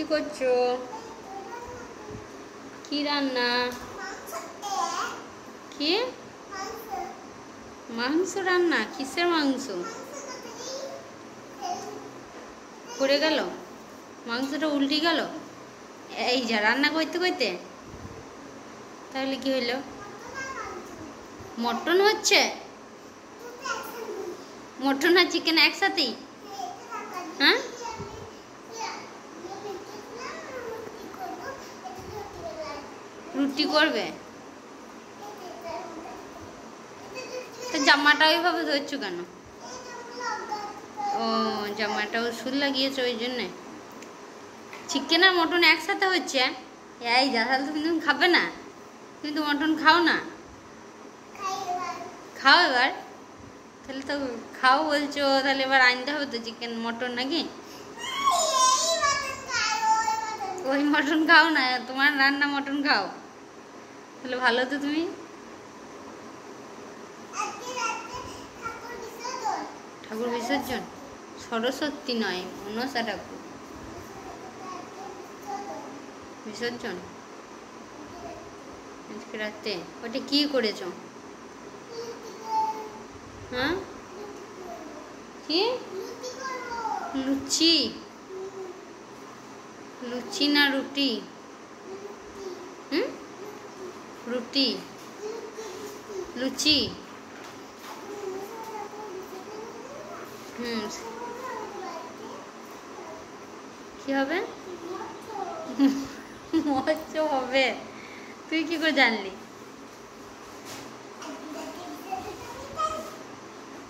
কি করছো? কি রান্না? কি মাংস রান্না? কিসের মাংস? পড়ে গেল, মাংসটা উল্টে গেল। এই যা রান্না করতে করতে, তাহলে কি হইল? মটন হচ্ছে? মটন আর চিকেন একসাথেই? হ্যাঁ, রুটি করবে তো জামাটা ওইভাবে ধরছো কেন? ও, জামাটা ওষুধ লাগিয়েছো ওই জন্যে। চিকেন আর মটন একসাথে হচ্ছে? এই যা, তাহলে তো তুমি খাবে না। তুমি তো মটন খাও না। খাও এবার, তাহলে তো খাও বলছো, তাহলে এবার আনতে হবে তো চিকেন মটন নাকি? ওই মটন খাও না, তোমার রান্না মটন খাও, তাহলে ভালো তো। তুমি ঠাকুর বিসর্জন? সরস্বতী নয়, মনসা ঠাকুর বিসর্জন আজকে রাতে। ওটা কি করেছো? হ্যাঁ, কি লুচি? লুচি না রুটি? রুটি, লুচি। কি হবে? মৎস্য হবে? তুই কি করে জানলি?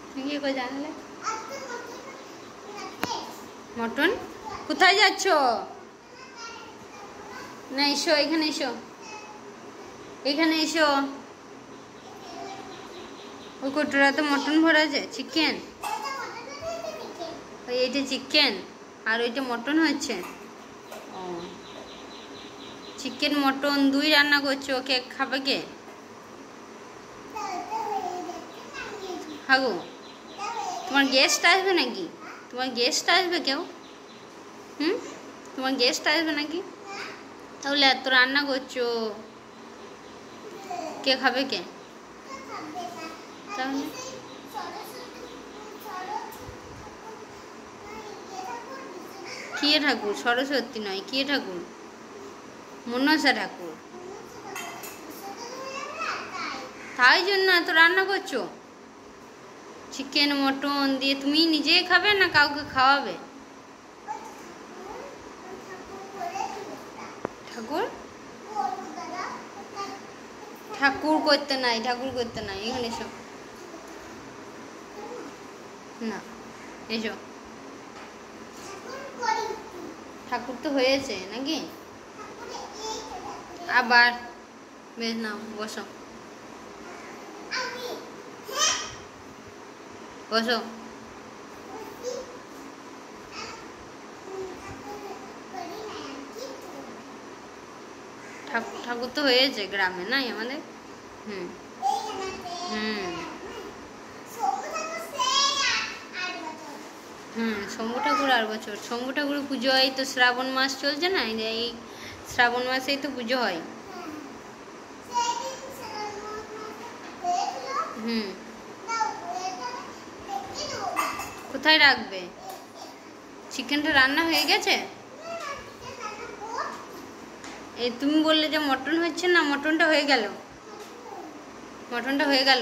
তুই কি করে জানলে? মটন? কোথায় যাচ্ছ? না, এসো এখানে, এসো এখানে, এসো। ওই কোটোরাতে মটন ভরা আছে, চিকেন। ওই এইটা চিকেন আর ওইটা মটন হচ্ছে। ও, চিকেন মটন দুই রান্না করছো, কে খাবে? কে হাগো? তোমার গেস্ট আসবে নাকি? তোমার গেস্ট আসবে কেউ? তোমার গেস্ট আসবে নাকি? তাহলে এত রান্না করছো, কে খাবে? কে তাহলে? কি ঠাকুর? সরস্বতী নয়, কি ঠাকুর? মনসা ঠাকুর। তাই জন্য এত রান্না করছো। চিকেন মটন দিয়ে তুমি নিজে খাবে না কাউকে খাওয়াবে? ঠাকুর? ঠাকুর করতে নাই, ঠাকুর করতে নাই। এখানে এসো না, এসো। ঠাকুর তো হয়েছে নাকি? আবার বেশ, নাও বসো, বসো। ঠাকুর তো হয়েছে গ্রামে, নাই আমাদের? শম্ভু ঠাকুর 8 বছর। শম্ভু ঠাকুরের পুজো হয় তো শ্রাবণ মাস চলছে না, এই শ্রাবণ মাসেই তো পুজো হয়। কোথায় রাখবে? চিকেনটা রান্না হয়ে গেছে? এই তুমি বললে যে মটন হচ্ছে না, মটনটা হয়ে গেল। মটনটা হয়ে গেল,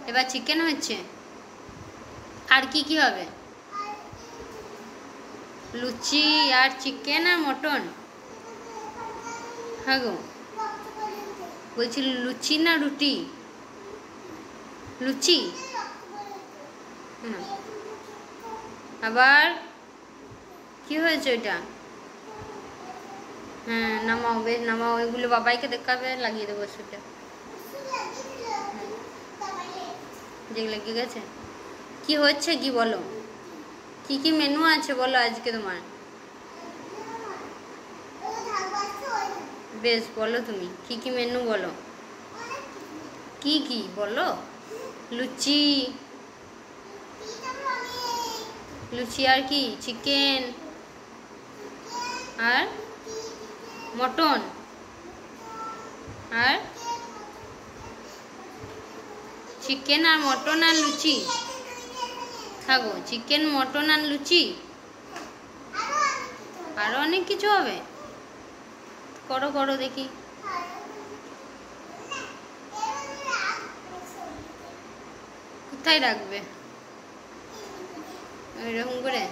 এবার চিকেন হচ্ছে। আর কি কি হবে? লুচি আর চিকেন আর মটন? হ্যাঁ গো, বলছি লুচি না রুটি? লুচি। আবার কি হয়েছে ওইটা? হ্যাঁ, নামাও, বেশ নামাও। ওইগুলো বাবাইকে দেখাবে, লাগিয়ে দেবো ওষুধটা। যেগুলো লেগে গেছে। কি হচ্ছে কি বলো? কি কি মেনু আছে বলো আজকে তোমার? বেশ বলো, তুমি কি কি মেনু বলো? কি কি বলো? লুচি, লুচি আর কি? চিকেন আর মটন আর চিকেন আর মটন আর লুচি খাবো। চিকেন মটন আর লুচি, আরো অনেক কিছু হবে। করো করো দেখি। কোথায় রাখবে এরকম করে?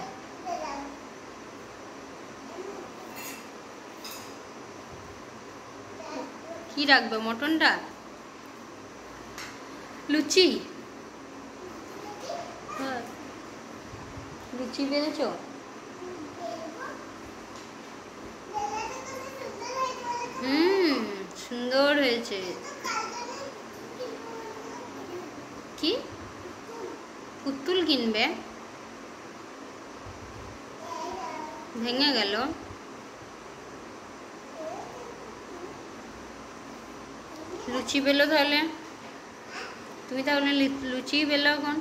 কি রাখবে? মটনটা? লুচি? হ্যাঁ, লুচি বেলেছো? সুন্দর হয়েছে। কি পুতুল কিনবে? ভেঙে গেল? লুচি বেলো তাহলে, তুমি তাহলে লুচি বেলো এখন।